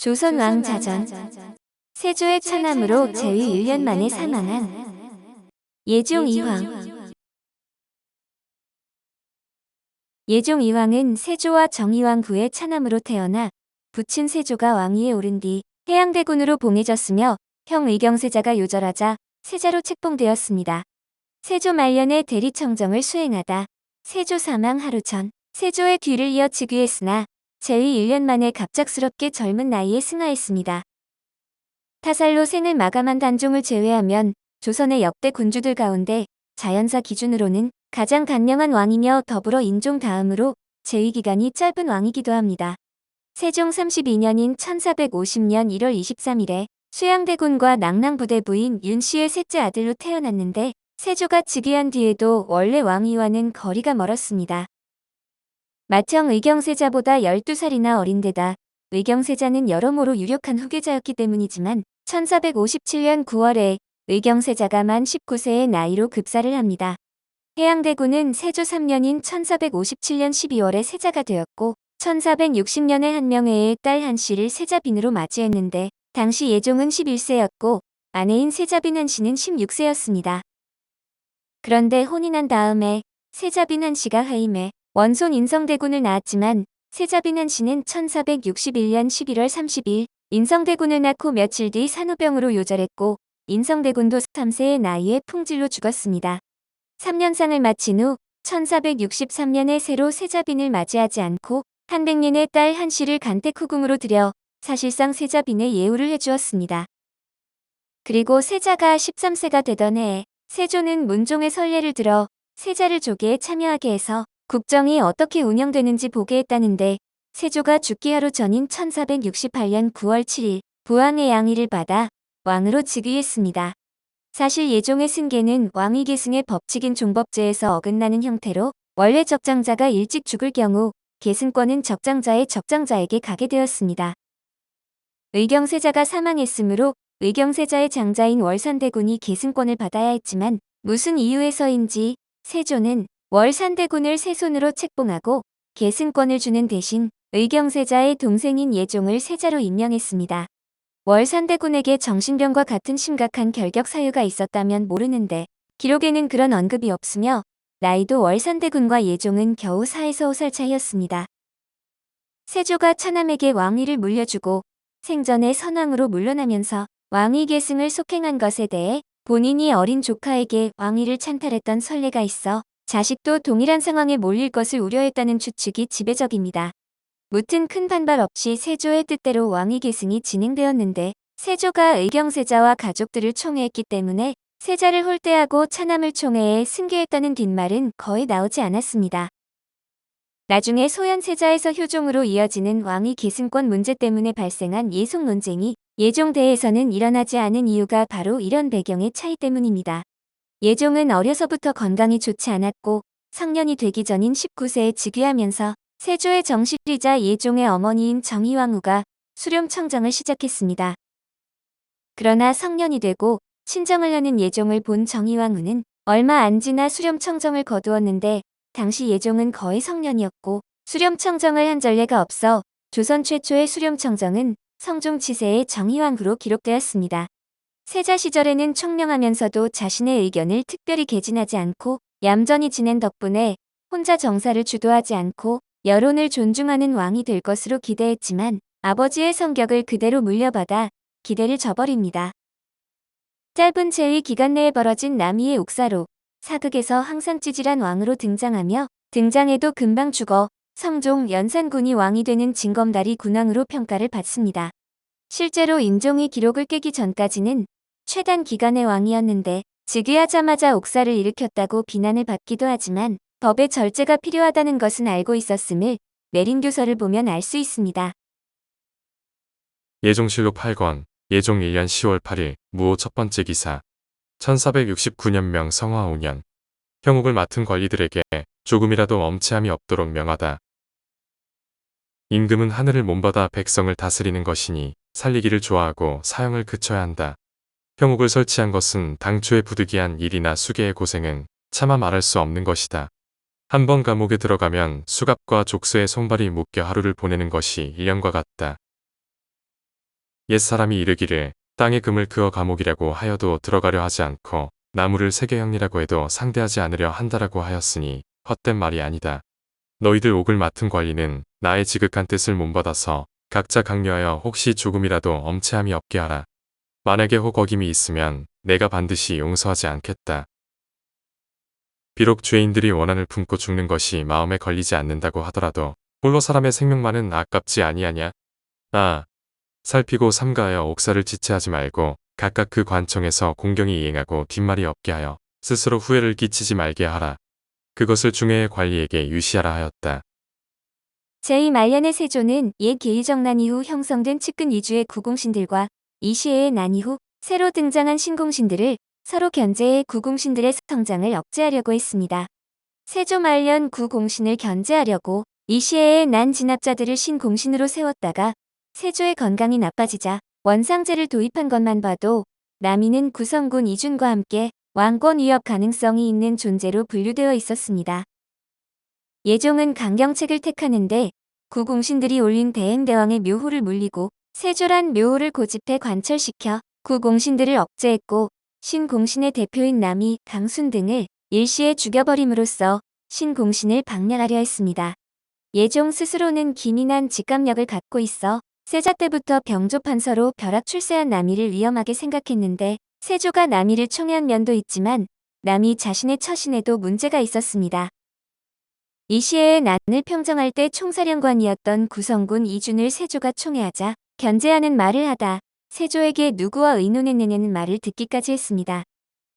조선왕 자전. 세조의 천암으로 재위 1년 만에 사망한 예종 이황. 예종 이황은 세조와 정이왕 후에 천암으로 태어나 부친 세조가 왕위에 오른 뒤 해양대군으로 봉해졌으며 형 의경세자가 요절하자 세자로 책봉되었습니다. 세조 말년에 대리청정을 수행하다 세조 사망 하루 전 세조의 뒤를 이어 즉위했으나 재위 1년 만에 갑작스럽게 젊은 나이에 승하했습니다. 타살로 생을 마감한 단종을 제외하면 조선의 역대 군주들 가운데 자연사 기준으로는 가장 간명한 왕이며 더불어 인종 다음으로 재위기간이 짧은 왕이기도 합니다. 세종 32년인 1450년 1월 23일에 수양대군과 낙랑부대부인 윤씨의 셋째 아들로 태어났는데 세조가 즉위한 뒤에도 원래 왕위와는 거리가 멀었습니다. 맏형 의경세자보다 12살이나 어린 데다 의경세자는 여러모로 유력한 후계자였기 때문이지만 1457년 9월에 의경세자가 만 19세의 나이로 급사를 합니다. 해양대군은 세조 3년인 1457년 12월에 세자가 되었고 1460년에 한명회의 딸 한씨를 세자빈으로 맞이했는데 당시 예종은 11세였고 아내인 세자빈 한씨는 16세였습니다. 그런데 혼인한 다음에 세자빈 한씨가 해임해 원손 인성대군을 낳았지만 세자빈 한씨는 1461년 11월 30일 인성대군을 낳고 며칠 뒤 산후병으로 요절했고 인성대군도 3세의 나이에 풍질로 죽었습니다. 3년상을 마친 후 1463년에 새로 세자빈을 맞이하지 않고 한백년의 딸 한씨를 간택후궁으로 들여 사실상 세자빈의 예우를 해주었습니다. 그리고 세자가 13세가 되던 해에 세조는 문종의 선례를 들어 세자를 조계에 참여하게 해서 국정이 어떻게 운영되는지 보게 했다는데 세조가 죽기 하루 전인 1468년 9월 7일 부왕의 양의를 받아 왕으로 즉위했습니다. 사실 예종의 승계는 왕위 계승의 법칙인 종법제에서 어긋나는 형태로 원래 적장자가 일찍 죽을 경우 계승권은 적장자의 적장자에게 가게 되었습니다. 의경세자가 사망했으므로 의경세자의 장자인 월산대군이 계승권을 받아야 했지만 무슨 이유에서인지 세조는 월산대군을 세손으로 책봉하고 계승권을 주는 대신 의경세자의 동생인 예종을 세자로 임명했습니다. 월산대군에게 정신병과 같은 심각한 결격 사유가 있었다면 모르는데 기록에는 그런 언급이 없으며 나이도 월산대군과 예종은 겨우 4에서 5살 차이였습니다. 세조가 천암에게 왕위를 물려주고 생전에 선왕으로 물러나면서 왕위 계승을 속행한 것에 대해 본인이 어린 조카에게 왕위를 찬탈했던 선례가 있어 자식도 동일한 상황에 몰릴 것을 우려했다는 추측이 지배적입니다. 무튼 큰 반발 없이 세조의 뜻대로 왕위 계승이 진행되었는데 세조가 의경세자와 가족들을 총애했기 때문에 세자를 홀대하고 천암을 총애해 승계했다는 뒷말은 거의 나오지 않았습니다. 나중에 소현세자에서 효종으로 이어지는 왕위 계승권 문제 때문에 발생한 예속 논쟁이 예종대에서는 일어나지 않은 이유가 바로 이런 배경의 차이 때문입니다. 예종은 어려서부터 건강이 좋지 않았고 성년이 되기 전인 19세에 즉위하면서 세조의 정실이자 예종의 어머니인 정의왕후가 수렴청정을 시작했습니다. 그러나 성년이 되고 친정을 하는 예종을 본 정의왕후는 얼마 안 지나 수렴청정을 거두었는데 당시 예종은 거의 성년이었고 수렴청정을 한 전례가 없어 조선 최초의 수렴청정은 성종 치세의 정의왕후로 기록되었습니다. 세자 시절에는 총명하면서도 자신의 의견을 특별히 개진하지 않고 얌전히 지낸 덕분에 혼자 정사를 주도하지 않고 여론을 존중하는 왕이 될 것으로 기대했지만 아버지의 성격을 그대로 물려받아 기대를 저버립니다. 짧은 재위 기간 내에 벌어진 남이의 옥사로 사극에서 항상 찌질한 왕으로 등장하며 등장해도 금방 죽어 성종 연산군이 왕이 되는 징검다리 군왕으로 평가를 받습니다. 실제로 인종이 기록을 깨기 전까지는 최단 기간의 왕이었는데 즉위하자마자 옥사를 일으켰다고 비난을 받기도 하지만 법의 절제가 필요하다는 것은 알고 있었음을 내린교서를 보면 알 수 있습니다. 예종실록 8권 예종 1년 10월 8일 무호 첫 번째 기사 1469년명 성화 5년 형욱을 맡은 관리들에게 조금이라도 엄치함이 없도록 명하다. 임금은 하늘을 몸받아 백성을 다스리는 것이니 살리기를 좋아하고 사형을 그쳐야 한다. 형욱을 설치한 것은 당초에 부득이한 일이나 수계의 고생은 차마 말할 수 없는 것이다. 한번 감옥에 들어가면 수갑과 족쇄에 손발이 묶여 하루를 보내는 것이 1년과 같다. 옛사람이 이르기를 땅에 금을 그어 감옥이라고 하여도 들어가려 하지 않고 나무를 세계형리라고 해도 상대하지 않으려 한다라고 하였으니 헛된 말이 아니다. 너희들 옥을 맡은 관리는 나의 지극한 뜻을 몸받아서 각자 강요하여 혹시 조금이라도 엄체함이 없게 하라. 만약에 혹 어김이 있으면 내가 반드시 용서하지 않겠다. 비록 죄인들이 원한을 품고 죽는 것이 마음에 걸리지 않는다고 하더라도 홀로 사람의 생명만은 아깝지 아니하냐? 살피고 삼가하여 옥사를 지체하지 말고 각각 그 관청에서 공경히 이행하고 뒷말이 없게 하여 스스로 후회를 끼치지 말게 하라. 그것을 중해의 관리에게 유시하라 하였다. 제2말년의 세조는 옛 계의정난 이후 형성된 측근 위주의 구공신들과 이 시해의 난 이후 새로 등장한 신공신들을 서로 견제해 구공신들의 성장을 억제하려고 했습니다. 세조 말년 구공신을 견제하려고 이 시해의 난 진압자들을 신공신으로 세웠다가 세조의 건강이 나빠지자 원상제를 도입한 것만 봐도 남이는 구성군 이준과 함께 왕권 위협 가능성이 있는 존재로 분류되어 있었습니다. 예종은 강경책을 택하는데 구공신들이 올린 대행대왕의 묘호를 물리고 세조란 묘호를 고집해 관철시켜 구공신들을 억제했고 신공신의 대표인 남이, 강순 등을 일시에 죽여버림으로써 신공신을 박멸하려 했습니다. 예종 스스로는 기민한 직감력을 갖고 있어 세자 때부터 병조판서로 벼락 출세한 남이를 위험하게 생각했는데 세조가 남이를 총애한 면도 있지만 남이 자신의 처신에도 문제가 있었습니다. 이 시해의 난을 평정할 때 총사령관이었던 구성군 이준을 세조가 총애하자 견제하는 말을 하다 세조에게 누구와 의논했느냐는 말을 듣기까지 했습니다.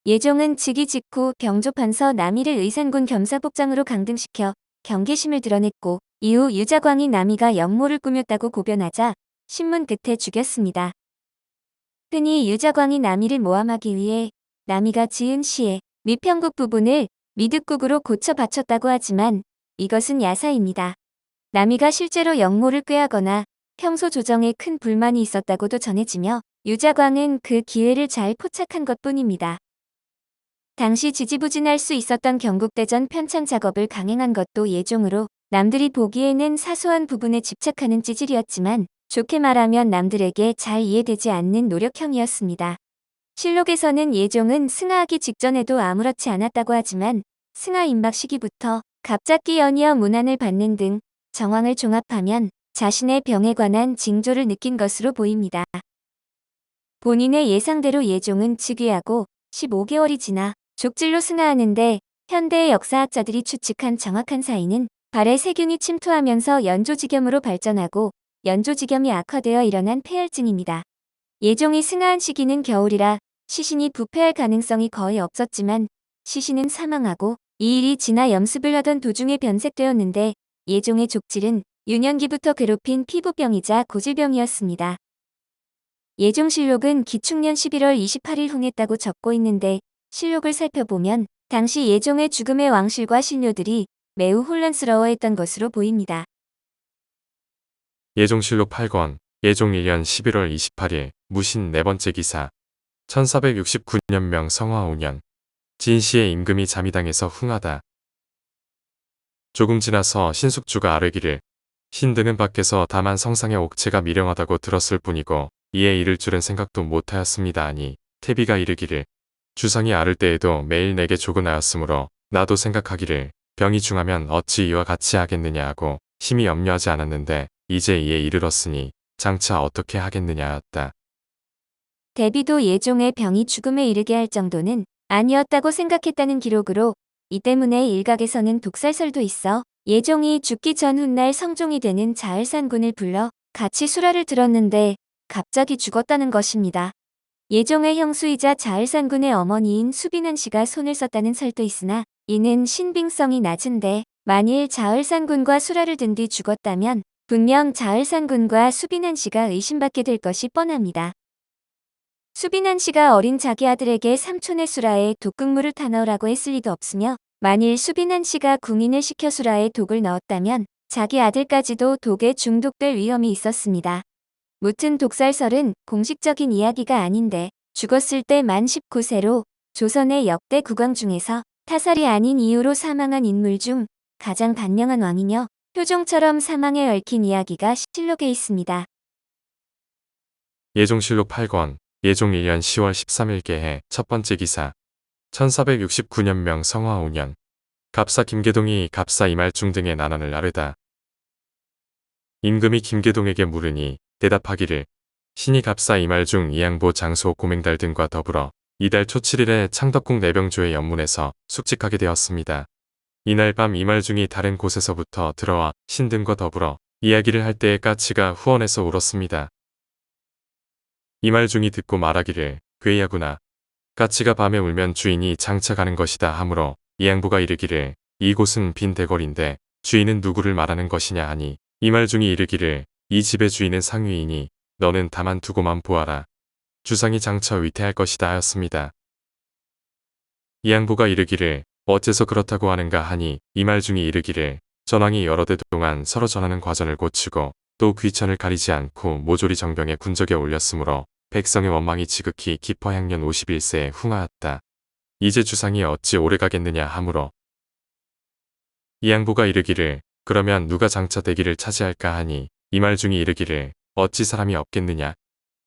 예종은 즉위 직후 병조판서 남이를 의산군 겸사복장으로 강등시켜 경계심을 드러냈고 이후 유자광이 남이가 역모를 꾸몄다고 고변하자 신문 끝에 죽였습니다. 흔히 유자광이 남이를 모함하기 위해 남이가 지은 시해 미평국 부분을 미륵국으로 고쳐 바쳤다고 하지만 이것은 야사입니다. 남이가 실제로 역모를 꾀하거나 평소 조정에 큰 불만이 있었다고도 전해지며 유자광은 그 기회를 잘 포착한 것뿐입니다. 당시 지지부진할 수 있었던 경국대전 편찬 작업을 강행한 것도 예종으로 남들이 보기에는 사소한 부분에 집착하는 찌질이었지만 좋게 말하면 남들에게 잘 이해되지 않는 노력형이었습니다. 실록에서는 예종은 승하하기 직전에도 아무렇지 않았다고 하지만 승하 임박 시기부터 갑작기 연이어 문안을 받는 등 정황을 종합하면 자신의 병에 관한 징조를 느낀 것으로 보입니다. 본인의 예상대로 예종은 즉위하고 15개월이 지나 족질로 승하하는데 현대의 역사학자들이 추측한 정확한 사인은 발에 세균이 침투하면서 연조직염으로 발전하고 연조직염이 악화되어 일어난 폐혈증입니다. 예종이 승하한 시기는 겨울이라 시신이 부패할 가능성이 거의 없었지만 시신은 사망하고 이 일이 지나 염습을 하던 도중에 변색되었는데 예종의 족질은 유년기부터 괴롭힌 피부병이자 고질병이었습니다. 예종실록은 기축년 11월 28일 흥했다고 적고 있는데 실록을 살펴보면 당시 예종의 죽음의 왕실과 신료들이 매우 혼란스러워했던 것으로 보입니다. 예종실록 8권 예종 1년 11월 28일 무신 네 번째 기사 1469년명 성화 5년 진시의 임금이 잠이당해서 흥하다. 조금 지나서 신숙주가 아뢰기를 신등은 밖에서 다만 성상의 옥체가 미령하다고 들었을 뿐이고 이에 이를 줄은 생각도 못하였습니다 하니 태비가 이르기를 주상이 아를 때에도 매일 내게 조근하였으므로 나도 생각하기를 병이 중하면 어찌 이와 같이 하겠느냐 하고 심히 염려하지 않았는데 이제 이에 이르렀으니 장차 어떻게 하겠느냐 하였다. 대비도 예종의 병이 죽음에 이르게 할 정도는 아니었다고 생각했다는 기록으로 이 때문에 일각에서는 독살설도 있어 예종이 죽기 전 훗날 성종이 되는 자을산군을 불러 같이 수라를 들었는데 갑자기 죽었다는 것입니다. 예종의 형수이자 자을산군의 어머니인 수빈한 씨가 손을 썼다는 설도 있으나 이는 신빙성이 낮은데 만일 자을산군과 수라를 든 뒤 죽었다면 분명 자을산군과 수빈한 씨가 의심받게 될 것이 뻔합니다. 수빈한 씨가 어린 자기 아들에게 삼촌의 수라에 독극물을 타넣으라고 했을 리도 없으며 만일 수빈한 씨가 궁인을 시켜 수라에 독을 넣었다면 자기 아들까지도 독에 중독될 위험이 있었습니다. 무튼 독살설은 공식적인 이야기가 아닌데 죽었을 때 만 19세로 조선의 역대 국왕 중에서 타살이 아닌 이유로 사망한 인물 중 가장 단명한 왕이며 효종처럼 사망에 얽힌 이야기가 실록에 있습니다. 예종실록 8권, 예종 1년 10월 13일 개해 첫 번째 기사. 1469년명 성화 5년. 갑사 김계동이 갑사 이말중 등의 난언을 아뢰다. 임금이 김계동에게 물으니 대답하기를 신이 갑사 이말중 이양보 장소 고맹달 등과 더불어 이달 초 7일에 창덕궁 내병조의 연문에서 숙직하게 되었습니다. 이날 밤 이말중이 다른 곳에서부터 들어와 신 등과 더불어 이야기를 할 때에 까치가 후원해서 울었습니다. 이말중이 듣고 말하기를 괴이하구나. 까치가 밤에 울면 주인이 장차 가는 것이다 하므로 이양보가 이르기를 이곳은 빈 대궐인데 주인은 누구를 말하는 것이냐 하니 이말중이 이르기를 이 집의 주인은 상위이니 너는 다만 두고만 보아라. 주상이 장차 위태할 것이다 하였습니다. 이양보가 이르기를 어째서 그렇다고 하는가 하니 이말중이 이르기를 전왕이 여러 대 동안 서로 전하는 과전을 고치고 또 귀천을 가리지 않고 모조리 정병에 군적에 올렸으므로 백성의 원망이 지극히 깊어 향년 51세에 흉하였다. 이제 주상이 어찌 오래가겠느냐 하므로 이양보가 이르기를 그러면 누가 장차 대기를 차지할까 하니 이말중이 이르기를 어찌 사람이 없겠느냐.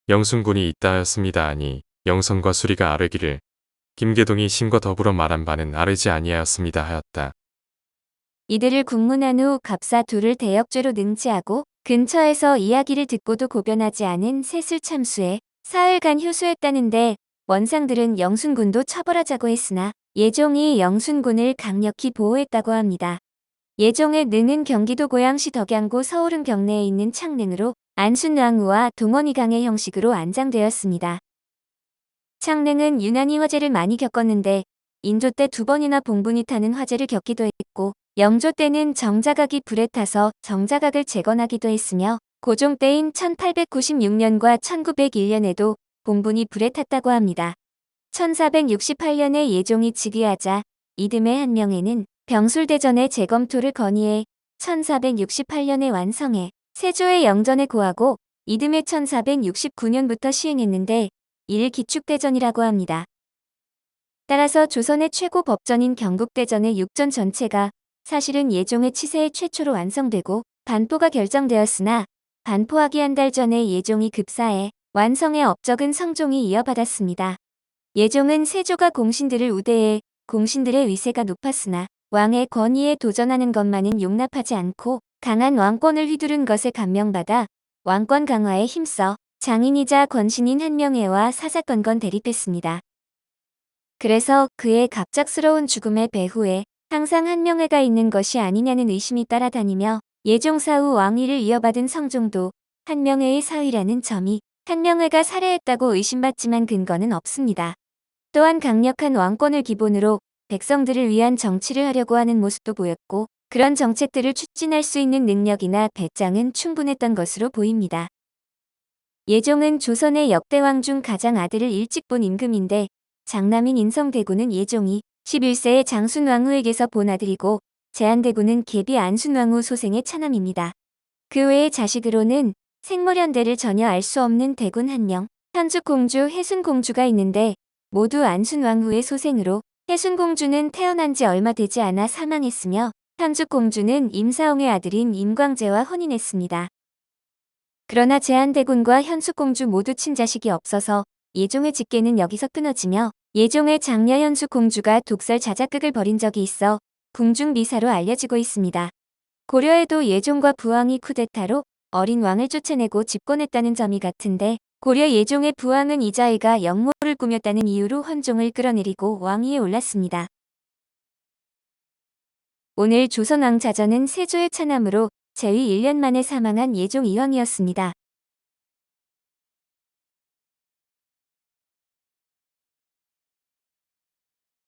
영순군이 있다 하였습니다 하니 영선과 수리가 아뢰기를 김계동이 신과 더불어 말한 바는 아뢰지 아니하였습니다 하였다. 이들을 국문한 후 갑사 둘을 대역죄로 능지하고 근처에서 이야기를 듣고도 고변하지 않은 셋을 참수해 사흘간 효수했다는데 원상들은 영순군도 처벌하자고 했으나 예종이 영순군을 강력히 보호했다고 합니다. 예종의 능은 경기도 고양시 덕양구 서울은 경내에 있는 창릉으로 안순왕후와 동원이강의 형식으로 안장되었습니다. 창릉은 유난히 화재를 많이 겪었는데 인조 때 2번이나 봉분이 타는 화재를 겪기도 했고 영조 때는 정자각이 불에 타서 정자각을 재건하기도 했으며 고종 때인 1896년과 1901년에도 봉분이 불에 탔다고 합니다. 1468년에 예종이 즉위하자 이듬해 한명에는 병술대전의 재검토를 건의해 1468년에 완성해 세조의 영전에 고하고 이듬해 1469년부터 시행했는데 이를 기축대전이라고 합니다. 따라서 조선의 최고 법전인 경국대전의 6전 전체가 사실은 예종의 치세에 최초로 완성되고 반포가 결정되었으나 반포하기 한 달 전에 예종이 급사해 완성의 업적은 성종이 이어받았습니다. 예종은 세조가 공신들을 우대해 공신들의 위세가 높았으나 왕의 권위에 도전하는 것만은 용납하지 않고 강한 왕권을 휘두른 것에 감명받아 왕권 강화에 힘써 장인이자 권신인 한명회와 사사건건 대립했습니다. 그래서 그의 갑작스러운 죽음의 배후에 항상 한명회가 있는 것이 아니냐는 의심이 따라다니며 예종 사후 왕위를 이어받은 성종도 한명회의 사위라는 점이 한명회가 살해했다고 의심받지만 근거는 없습니다. 또한 강력한 왕권을 기본으로 백성들을 위한 정치를 하려고 하는 모습도 보였고 그런 정책들을 추진할 수 있는 능력이나 배짱은 충분했던 것으로 보입니다. 예종은 조선의 역대왕 중 가장 아들을 일찍 본 임금인데 장남인 인성대군은 예종이 11세의 장순왕후에게서 본 아들이고 제한대군은 계비 안순왕후 소생의 차남입니다. 그 외의 자식으로는 생모련대를 전혀 알 수 없는 대군 한명, 현숙공주, 혜순공주가 있는데 모두 안순왕후의 소생으로 혜순공주는 태어난 지 얼마 되지 않아 사망했으며 현숙공주는 임사홍의 아들인 임광재와 혼인했습니다. 그러나 제한대군과 현숙공주 모두 친자식이 없어서 예종의 직계는 여기서 끊어지며 예종의 장녀 현숙공주가 독설 자작극을 벌인 적이 있어 궁중미사로 알려지고 있습니다. 고려에도 예종과 부왕이 쿠데타로 어린 왕을 쫓아내고 집권했다는 점이 같은데 고려 예종의 부왕은 이자희가 역모를 꾸몄다는 이유로 헌종을 끌어내리고 왕위에 올랐습니다. 오늘 조선왕자전은 세조의 차남으로 재위 1년 만에 사망한 예종 이황이었습니다.